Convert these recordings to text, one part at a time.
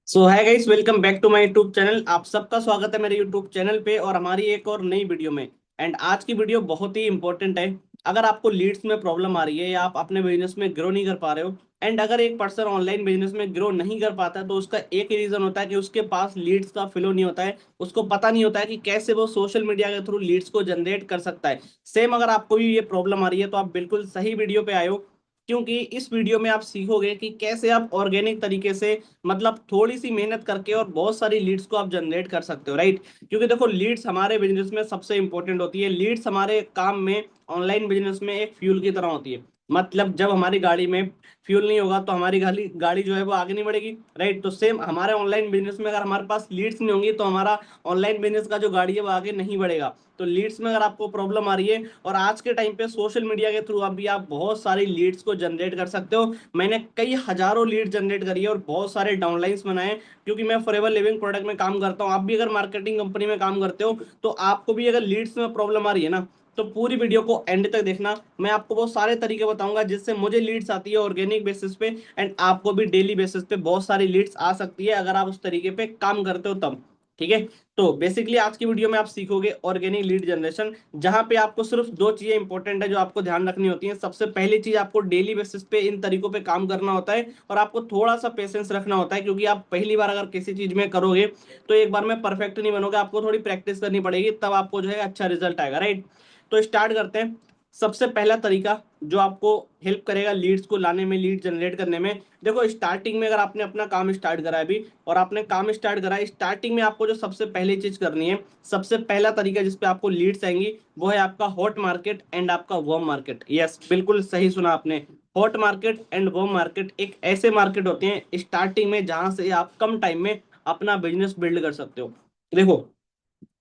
So hi guys, welcome back to my YouTube channel. आप सबका स्वागत है मेरे यूट्यूब चैनल पे और हमारी एक और नई वीडियो में। एंड आज की वीडियो बहुत ही इंपॉर्टेंट है। अगर आपको लीड्स में प्रॉब्लम आ रही है या आप अपने बिजनेस में ग्रो नहीं कर पा रहे हो, एंड अगर एक पर्सन ऑनलाइन बिजनेस में ग्रो नहीं कर पाता है तो उसका एक ही रीजन होता है कि उसके पास लीड्स का फ्लो नहीं होता है। उसको पता नहीं होता है कि कैसे वो सोशल मीडिया के थ्रू लीड्स को जनरेट कर सकता है। सेम अगर आपको भी ये प्रॉब्लम आ रही है तो आप बिल्कुल सही वीडियो पे आए हो, क्योंकि इस वीडियो में आप सीखोगे कि कैसे आप ऑर्गेनिक तरीके से, मतलब थोड़ी सी मेहनत करके और बहुत सारी लीड्स को आप जनरेट कर सकते हो, राइट। क्योंकि देखो, लीड्स हमारे बिजनेस में सबसे इंपॉर्टेंट होती है। लीड्स हमारे काम में, ऑनलाइन बिजनेस में एक फ्यूल की तरह होती है। मतलब जब हमारी गाड़ी में फ्यूल नहीं होगा तो हमारी गाड़ी गाड़ी जो है वो आगे नहीं बढ़ेगी, राइट। तो सेम हमारे ऑनलाइन बिजनेस में अगर हमारे पास लीड्स नहीं होंगी तो हमारा ऑनलाइन बिजनेस का जो गाड़ी है वो आगे नहीं बढ़ेगा। तो लीड्स में अगर आपको प्रॉब्लम आ रही है, और आज के टाइम पे सोशल मीडिया के थ्रू अभी आप बहुत सारी लीड्स को जनरेट कर सकते हो। मैंने कई हजारों लीड जनरेट करी है और बहुत सारे डाउनलाइंस बनाए हैं, क्योंकि मैं फॉरएवर लिविंग प्रोडक्ट में काम करता हूँ। आप भी अगर मार्केटिंग कंपनी में काम करते हो तो आपको भी अगर लीड्स में प्रॉब्लम आ रही है ना, तो पूरी वीडियो को एंड तक देखना। मैं आपको वो सारे तरीके बताऊंगा जिससे मुझे लीड्स आती है ऑर्गेनिक बेसिस पे, एंड आपको भी डेली बेसिस पे बहुत सारी लीड्स आ सकती है अगर आप उस तरीके पे काम करते हो तब। ठीक है। तो बेसिकली आज की वीडियो में आप सीखोगे ऑर्गेनिक लीड जनरेशन, जहां पे आपको सिर्फ दो चीजें इंपॉर्टेंट है जो आपको ध्यान रखनी होती है। सबसे पहली चीज, आपको डेली बेसिस पे इन तरीकों पे काम करना होता है और आपको थोड़ा सा पेशेंस रखना होता है, क्योंकि आप पहली बार अगर किसी चीज में करोगे तो एक बार में परफेक्ट नहीं बनोगे। आपको थोड़ी प्रैक्टिस करनी पड़ेगी, तब आपको जो है अच्छा रिजल्ट आएगा, राइट। तो स्टार्ट करते हैं। सबसे पहला तरीका जो आपको हेल्प करेगा लीड्स को लाने में, लीड जनरेट करने में। देखो, स्टार्टिंग में अगर आपने अपना काम स्टार्ट करा है अभी, और आपने काम स्टार्ट करा है, स्टार्टिंग में आपको जो सबसे पहली चीज करनी है, सबसे पहला तरीका जिसपे आपको लीड्स आएंगी, वो है आपका हॉट मार्केट एंड आपका वर्म मार्केट। यस, बिल्कुल सही सुना आपने। Hot market and worm market एक ऐसे मार्केट होते हैं स्टार्टिंग में जहां से आप कम टाइम में अपना बिजनेस बिल्ड कर सकते हो। देखो,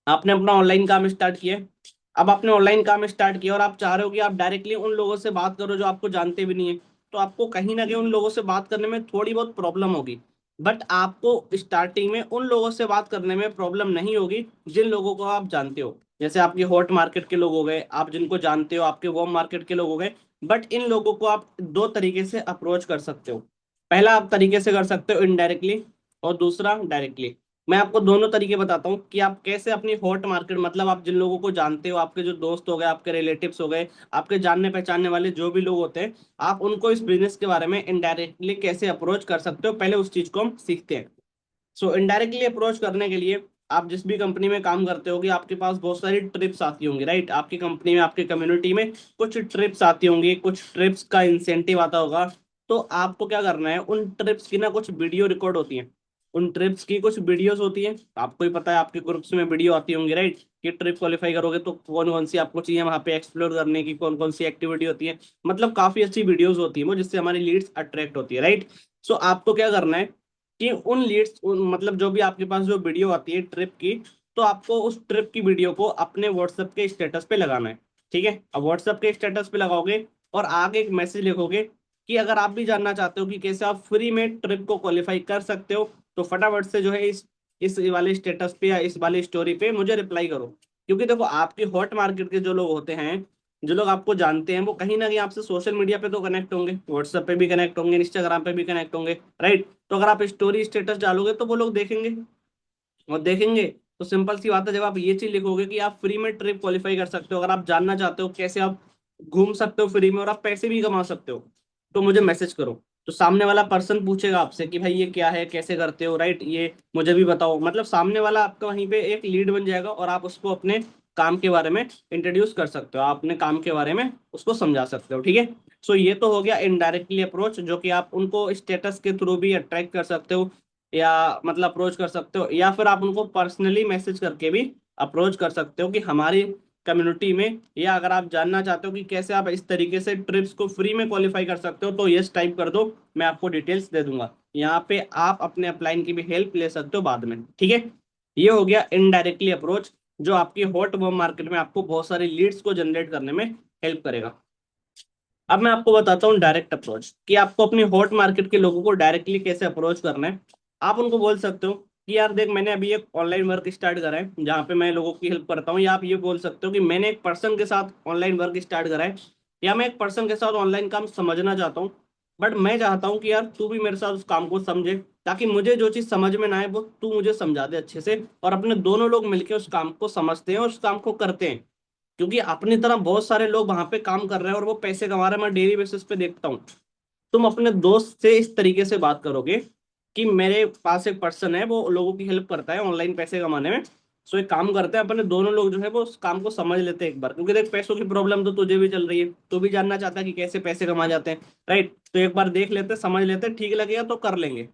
आपने अपना ऑनलाइन काम स्टार्ट किया। अब आपने ऑनलाइन काम स्टार्ट किया और आप चाह रहे हो कि आप डायरेक्टली उन लोगों से बात करो जो आपको जानते भी नहीं है, तो आपको कहीं ना कहीं उन लोगों से बात करने में थोड़ी बहुत प्रॉब्लम होगी। बट आपको स्टार्टिंग में उन लोगों से बात करने में प्रॉब्लम नहीं होगी जिन लोगों को आप जानते हो। जैसे आपके हॉट मार्केट के लोग हो गए, आप जिनको जानते हो, आपके वार्म मार्केट के लोग हो गए। बट इन लोगों को आप दो तरीके से अप्रोच कर सकते हो। पहला आप तरीके से कर सकते हो इनडायरेक्टली, और दूसरा डायरेक्टली। मैं आपको दोनों तरीके बताता हूँ कि आप कैसे अपनी हॉट मार्केट, मतलब आप जिन लोगों को जानते हो, आपके जो दोस्त हो गए, आपके रिलेटिव्स हो गए, आपके जानने पहचानने वाले जो भी लोग होते हैं, आप उनको इस बिजनेस के बारे में इनडायरेक्टली कैसे अप्रोच कर सकते हो, पहले उस चीज को हम सीखते हैं। सो इनडायरेक्टली अप्रोच करने के लिए, आप जिस भी कंपनी में काम करते होगे आपके पास बहुत सारी ट्रिप्स आती होंगी, राइट। आपकी कंपनी में, आपकी कम्युनिटी में कुछ ट्रिप्स आती होंगी, कुछ ट्रिप्स का इंसेंटिव आता होगा। तो आपको क्या करना है, उन ट्रिप्स की ना कुछ वीडियो रिकॉर्ड होती है। उन ट्रिप्स की कुछ वीडियोस होती है, आपको ही पता है, आपके ग्रुप्स में वीडियो आती होंगी, राइट। कि ट्रिप क्वालिफाई करोगे तो कौन कौन सी आपको चाहिए वहां पे एक्सप्लोर करने की, कौन कौन सी एक्टिविटी होती है। मतलब काफी अच्छी वीडियोस होती है वो, जिससे हमारी लीड्स अट्रैक्ट होती है, राइट। सो आपको क्या करना है कि उन लीड्स, मतलब जो भी आपके पास जो वीडियो आती है ट्रिप की, तो आपको उस ट्रिप की वीडियो को अपने व्हाट्सएप के स्टेटस पे लगाना है। ठीक है। अब व्हाट्सएप के स्टेटस पे लगाओगे और आगे एक मैसेज लिखोगे कि अगर आप भी जानना चाहते हो कि कैसे आप फ्री में ट्रिप को क्वालिफाई कर सकते हो, तो फटाफट से जो है इस वाले स्टेटस पे या इस वाली स्टोरी पे मुझे रिप्लाई करो। क्योंकि देखो, आपके हॉट मार्केट के जो लोग होते हैं, जो लोग आपको जानते हैं, वो कहीं ना कहीं आपसे सोशल मीडिया पे तो कनेक्ट होंगे, व्हाट्सएप पे भी कनेक्ट होंगे, इंस्टाग्राम पे भी कनेक्ट होंगे, राइट। तो अगर आप स्टोरी स्टेटस डालोगे तो वो लोग देखेंगे, और देखेंगे तो सिंपल सी बात है, जब आप ये चीज लिखोगे कि आप फ्री में ट्रिप क्वालिफाई कर सकते हो, अगर आप जानना चाहते हो कैसे आप घूम सकते हो फ्री में और आप पैसे भी कमा सकते हो, तो मुझे मैसेज करो। तो सामने वाला पर्सन पूछेगा आपसे कि भाई ये क्या है, कैसे करते हो, राइट, ये मुझे भी बताओ। मतलब सामने वाला आपका वहीं पे एक लीड बन जाएगा और आप उसको अपने काम के बारे में इंट्रोड्यूस कर सकते हो, आप अपने काम के बारे में उसको समझा सकते हो। ठीक है। सो ये तो हो गया इनडायरेक्टली अप्रोच, जो कि आप उनको स्टेटस के थ्रू भी अट्रैक्ट कर सकते हो, या मतलब अप्रोच कर सकते हो, या फिर आप उनको पर्सनली मैसेज करके भी अप्रोच कर सकते हो कि हमारी कम्युनिटी में, या अगर आप जानना चाहते हो कि कैसे आप इस तरीके से ट्रिप्स को फ्री में क्वालिफाई कर सकते हो, तो यस टाइप कर दो, मैं आपको डिटेल्स दे दूंगा। यहाँ पे आप अपने अपलाइन की भी हेल्प ले सकते हो बाद में। ठीक है। ये हो गया इनडायरेक्टली अप्रोच, जो आपकी हॉट वर्म मार्केट में आपको बहुत सारी लीड्स को जनरेट करने में हेल्प करेगा। अब मैं आपको बताता हूँ डायरेक्ट अप्रोच, कि आपको अपनी हॉट मार्केट के लोगों को डायरेक्टली कैसे अप्रोच करना है। आप उनको बोल सकते हो कि यार देख, मैंने अभी एक ऑनलाइन वर्क स्टार्ट करा है जहाँ पे मैं लोगों की हेल्प करता हूँ, या आप ये बोल सकते हो कि मैंने एक पर्सन के साथ ऑनलाइन वर्क स्टार्ट करा है, या मैं एक पर्सन के साथ ऑनलाइन काम समझना चाहता हूँ। बट मैं चाहता हूँ कि यार तू भी मेरे साथ उस काम को समझे, ताकि मुझे जो चीज समझ में ना आए वो तू मुझे समझा दे अच्छे से, और अपने दोनों लोग मिलकर उस काम को समझते हैं और उस काम को करते हैं। क्योंकि अपनी तरह बहुत सारे लोग वहां पे काम कर रहे हैं और वो पैसे कमा रहे हैं, मैं डेली बेसिस पे देखता हूँ। तुम अपने दोस्त से इस तरीके से बात करोगे कि मेरे पास एक पर्सन है, वो लोगों की हेल्प करता है ऑनलाइन पैसे कमाने में, सो एक काम करते हैं अपने दोनों लोग जो है वो उस काम को समझ लेते हैं एक बार। क्योंकि देख, पैसों की प्रॉब्लम तो तुझे भी चल रही है, तू भी जानना चाहता है कि कैसे पैसे कमा जाते हैं, राइट? तो एक बार देख लेते, समझ लेते, ठीक लगेगा तो कर लेंगे।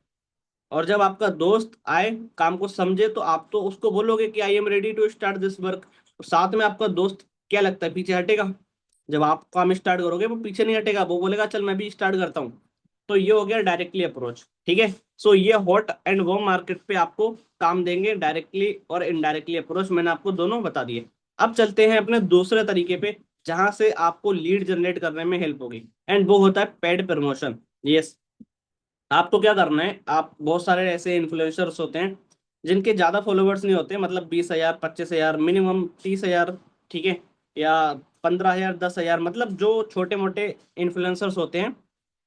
और जब आपका दोस्त आए, काम को समझे, तो आप तो उसको बोलोगे कि I am ready to start this work. साथ में आपका दोस्त क्या लगता है पीछे हटेगा? जब आप काम स्टार्ट करोगे वो पीछे नहीं हटेगा, वो बोलेगा चल मैं भी स्टार्ट करता हूँ। तो ये हो गया डायरेक्टली अप्रोच, ठीक है। सो ये हॉट एंड वर्म मार्केट पे आपको काम देंगे, डायरेक्टली और इनडायरेक्टली अप्रोच मैंने आपको दोनों बता दिए। अब चलते हैं अपने दूसरे तरीके पे, जहां से आपको लीड जनरेट करने में हेल्प होगी, एंड वो होता है पेड प्रमोशन। यस, आपको क्या करना है, आप बहुत सारे ऐसे इन्फ्लुएंसर्स होते हैं जिनके ज्यादा फॉलोवर्स नहीं होते, मतलब 20,000, 25,000, मिनिमम 30,000, ठीक है, या 15,000, 10,000, मतलब जो छोटे मोटे इन्फ्लुएंसर्स होते हैं।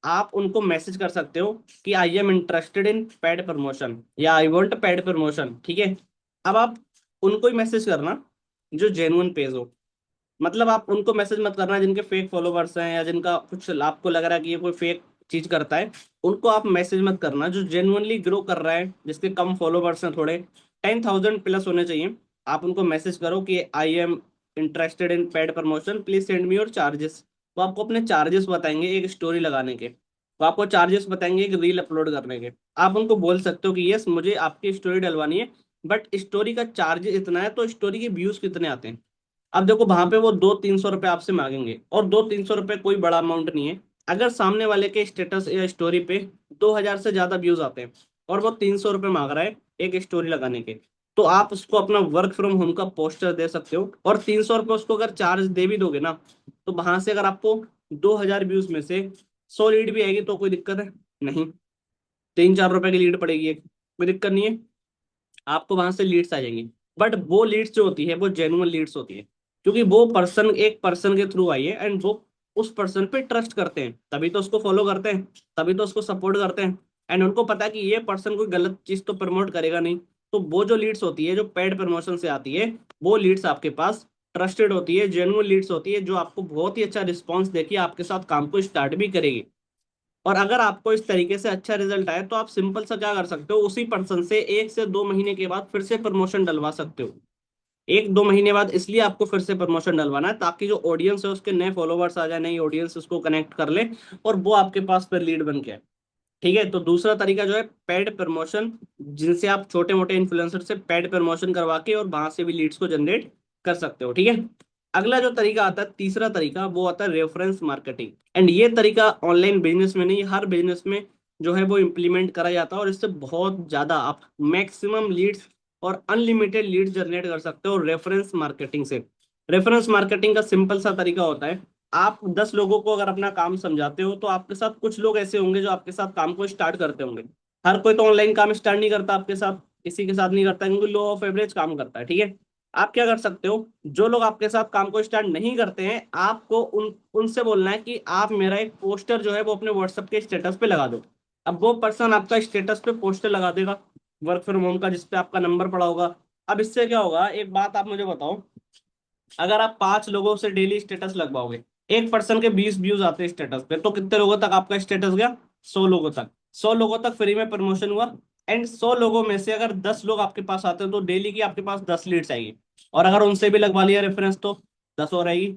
आप उनको मैसेज कर सकते हो कि I am interested in paid promotion या आई वॉन्ट पेड प्रमोशन, ठीक है। अब आप उनको ही मैसेज करना जो जेन्युइन पेज हो। मतलब आप उनको मैसेज मत करना जिनके फेक फॉलोवर्स हैं, या जिनका कुछ आपको लग रहा है कि ये कोई फेक चीज करता है। उनको आप मैसेज मत करना जो जेन्युइनली ग्रो कर रहा है, जिसके कम फॉलोवर्स हैं, थोड़े 10,000 प्लस होने चाहिए। आप उनको मैसेज करो कि I am interested in paid promotion, please send me your charges. वो आपको अपने चार्जेस बताएंगे एक स्टोरी लगाने के, वो आपको चार्जेस बताएंगे एक रील अपलोड करने के। आप उनको बोल सकते हो कि यस मुझे आपकी स्टोरी डलवानी है, बट स्टोरी का चार्ज इतना है, तो स्टोरी के व्यूज कितने आते हैं। अब देखो, वहां पे वो 200-300 रुपए आपसे मांगेंगे, और 200-300 रुपए कोई बड़ा अमाउंट नहीं है। अगर सामने वाले के स्टेटस या स्टोरी पे 2,000 से ज्यादा व्यूज आते हैं, और वो 300 रुपए मांग रहा है एक स्टोरी लगाने के, तो आप उसको अपना वर्क फ्रॉम होम का पोस्टर दे सकते हो, और 300 रुपए उसको अगर चार्ज दे भी दोगे ना, तो वहां से अगर आपको 2,000 व्यूज में से 100 लीड भी आएगी तो कोई दिक्कत है नहीं। 3-4 रुपए की लीड पड़ेगी एक, कोई दिक्कत नहीं है, आपको वहां से लीड्स आ जाएंगी। बट वो लीड्स जो होती है वो जेन्युइन लीड्स होती है, क्योंकि वो पर्सन एक पर्सन के थ्रू आई है, एंड वो उस पर्सन पे ट्रस्ट करते हैं, तभी तो उसको फॉलो करते हैं, तभी तो उसको सपोर्ट करते हैं। एंड उनको पता है कि ये पर्सन कोई गलत चीज तो प्रमोट करेगा नहीं। तो वो जो लीड्स होती है जो पेड प्रमोशन से आती है, वो लीड्स आपके पास ट्रस्टेड होती है, जेन्युइन लीड्स होती है, जो आपको बहुत ही अच्छा रिस्पॉन्स देके आपके साथ काम को स्टार्ट भी करेगी। और अगर आपको इस तरीके से अच्छा रिजल्ट आए, तो आप सिंपल सा क्या कर सकते हो, उसी पर्सन से 1 से 2 महीने के बाद फिर से प्रमोशन डलवा सकते हो। 1-2 महीने बाद इसलिए आपको फिर से प्रमोशन डलवाना है, ताकि जो ऑडियंस है उसके नए फॉलोवर्स आ जाए, नई ऑडियंस उसको कनेक्ट कर ले, और वो आपके पास फिर लीड बन के आए। ठीक है, तो दूसरा तरीका जो है पेड प्रमोशन, जिनसे आप छोटे मोटे इन्फ्लुएंसर से पेड प्रमोशन करवा के और वहां से भी लीड्स को जनरेट कर सकते हो, ठीक है। अगला जो तरीका आता है, तीसरा तरीका, वो आता है रेफरेंस मार्केटिंग। एंड ये तरीका ऑनलाइन बिजनेस में नहीं, हर बिजनेस में जो है वो इम्प्लीमेंट करा जाता है, और इससे बहुत ज्यादा आप मैक्सिमम लीड्स और अनलिमिटेड लीड्स जनरेट कर सकते हो रेफरेंस मार्केटिंग से। रेफरेंस मार्केटिंग का सिंपल सा तरीका होता है, आप 10 लोगों को अगर अपना काम समझाते हो, तो आपके साथ कुछ लोग ऐसे होंगे जो आपके साथ काम को स्टार्ट करते होंगे। हर कोई तो ऑनलाइन काम स्टार्ट नहीं करता आपके साथ, किसी के साथ नहीं करता, क्योंकि लो ऑफ एवरेज काम करता है, ठीक है। आप क्या कर सकते हो, जो लोग आपके साथ काम को स्टार्ट नहीं करते हैं, आपको उनसे बोलना है कि आप मेरा एक पोस्टर जो है वो अपने व्हाट्सएप के स्टेटस पे लगा दो। अब वो पर्सन आपका स्टेटस पे पोस्टर लगा देगा वर्क फ्रॉम होम का, जिसपे आपका नंबर पड़ा होगा। अब इससे क्या होगा, एक बात आप मुझे बताओ, अगर आप 5 लोगों से डेली स्टेटस लगवाओगे, एक पर्सन के 20 व्यूज आते हैं स्टेटस पे, तो कितने लोगों तक आपका स्टेटस गया? 100 लोगों तक। 100 लोगों तक फ्री में प्रमोशन हुआ। एंड 100 लोगों में से अगर 10 लोग आपके पास आते हैं, तो डेली की आपके पास 10 लीड्स आएगी। और अगर उनसे भी लगवा लिया रेफरेंस, तो 10 और आएगी।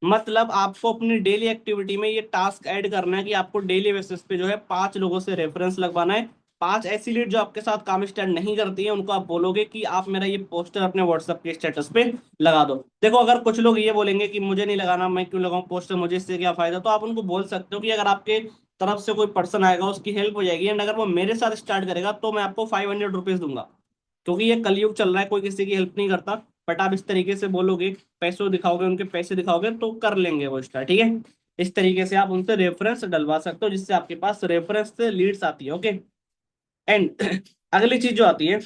मतलब आपको अपनी डेली एक्टिविटी में ये टास्क ऐड करना है कि आपको डेली बेसिस पे जो है 5 लोगों से रेफरेंस लगवाना है। 5 ऐसी लीड जो आपके साथ काम स्टार्ट नहीं करती है, उनको आप बोलोगे कि आप मेरा ये पोस्टर अपने व्हाट्सएप के स्टेटस पे लगा दो। देखो, अगर कुछ लोग ये बोलेंगे कि मुझे नहीं लगाना, मैं क्यों लगाऊं पोस्टर, मुझे इससे क्या फायदा, तो आप उनको बोल सकते हो कि अगर आपके तरफ से कोई पर्सन आएगा उसकी हेल्प हो जाएगी, एंड अगर वो मेरे साथ स्टार्ट करेगा तो मैं आपको 500 रुपीज दूंगा। क्योंकि ये कलयुग चल रहा है, कोई किसी की हेल्प नहीं करता। बट आप इस तरीके से बोलोगे, पैसों दिखाओगे, उनके पैसे दिखाओगे, तो कर लेंगे वो स्टार्ट, ठीक है। इस तरीके से आप उनसे रेफरेंस डलवा सकते हो, जिससे आपके पास रेफरेंस से लीड्स आती है, ओके। एंड अगली चीज जो आती है,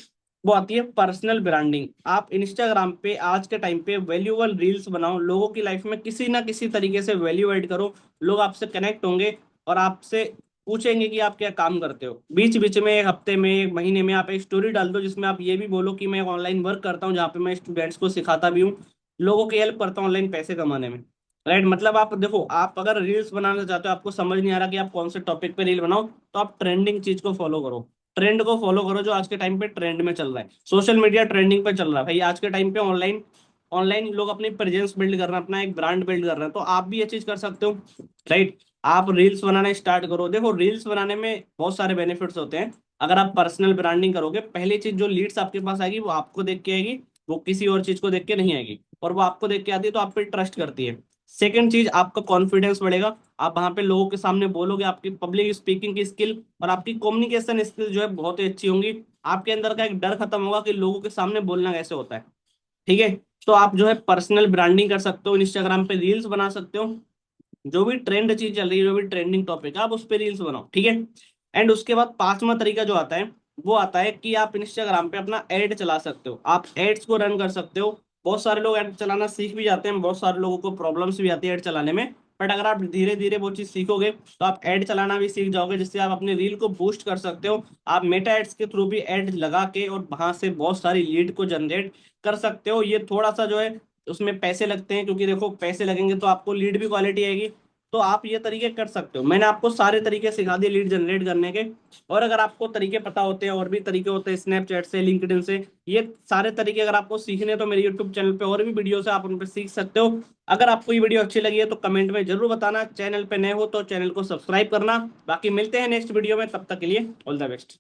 वो आती है पर्सनल ब्रांडिंग। आप इंस्टाग्राम पे आज के टाइम पे वैल्यूएबल रील्स बनाओ, लोगों की लाइफ में किसी ना किसी तरीके से वैल्यू ऐड करो, लोग आपसे कनेक्ट होंगे और आपसे पूछेंगे कि आप क्या काम करते हो। बीच बीच में, एक हफ्ते में, एक महीने में आप एक स्टोरी डाल दो जिसमें आप ये भी बोलो कि मैं ऑनलाइन वर्क करता हूँ, जहाँ पे मैं स्टूडेंट्स को सिखाता भी हूँ, लोगों की हेल्प करता हूँ ऑनलाइन पैसे कमाने में। राइट, मतलब आप देखो, आप अगर रील्स बनाना चाहते हो, आपको समझ नहीं आ रहा कि आप कौन से टॉपिक पे रील बनाओ, तो आप ट्रेंडिंग चीज को फॉलो करो। ट्रेंड को फॉलो करो जो आज के टाइम पे ट्रेंड में चल रहा है। सोशल मीडिया ट्रेंडिंग पे चल रहा है भाई आज के टाइम पे। ऑनलाइन ऑनलाइन लोग अपनी प्रेजेंस बिल्ड कर रहे हैं, अपना एक ब्रांड बिल्ड कर रहे हैं, तो आप भी ये चीज कर सकते हो। राइट, आप रील्स बनाना स्टार्ट करो। देखो, रील्स बनाने में बहुत सारे बेनिफिट्स होते हैं। अगर आप पर्सनल ब्रांडिंग करोगे, पहली चीज जो लीड्स आपके पास आएगी वो आपको देख के आएगी, वो किसी और चीज को देख के नहीं आएगी, और वो आपको देख के आती है तो आप पे ट्रस्ट करती है। सेकंड चीज, आपका कॉन्फिडेंस बढ़ेगा। आप वहां पे लोगों के सामने बोलोगे, आपकी पब्लिक स्पीकिंग की स्किल और आपकी कम्युनिकेशन स्किल जो है बहुत ही अच्छी होंगी। आपके अंदर का एक डर खत्म होगा कि लोगों के सामने बोलना कैसे होता है। ठीक है, तो आप जो है पर्सनल ब्रांडिंग कर सकते हो, इंस्टाग्राम पे रील्स बना सकते हो। जो भी ट्रेंड चीज चल रही है, जो भी ट्रेंडिंग टॉपिक है, आप उस पे रील्स बनाओ। ठीक है, एंड उसके बाद पांचवा तरीका जो आता है, वो आता है कि आप इंस्टाग्राम पे अपना एड चला सकते हो, आप एड्स को रन कर सकते हो। बहुत सारे लोग एड चलाना सीख भी जाते हैं, बहुत सारे लोगों को प्रॉब्लम्स भी आती है एड चलाने में। बट अगर आप धीरे धीरे वो चीज सीखोगे तो आप एड चलाना भी सीख जाओगे, जिससे आप अपने रील को बूस्ट कर सकते हो। आप मेटा एड्स के थ्रू भी एड लगा के और वहां से बहुत सारी लीड को जनरेट कर सकते हो। ये थोड़ा सा जो है उसमें पैसे लगते हैं, क्योंकि देखो पैसे लगेंगे तो आपको लीड भी क्वालिटी आएगी। तो आप ये तरीके कर सकते हो। मैंने आपको सारे तरीके सिखा दिए लीड जनरेट करने के। और अगर आपको तरीके पता होते हैं, और भी तरीके होते हैं स्नैपचैट से, लिंक्डइन से, ये सारे तरीके अगर आपको सीखने हैं तो मेरे यूट्यूब चैनल पे और भी वीडियो है, आप उन पर सीख सकते हो। अगर आपको ये वीडियो अच्छी लगी है तो कमेंट में जरूर बताना। चैनल पे नए हो तो चैनल को सब्सक्राइब करना। बाकी मिलते हैं नेक्स्ट वीडियो में, तब तक के लिए ऑल द बेस्ट।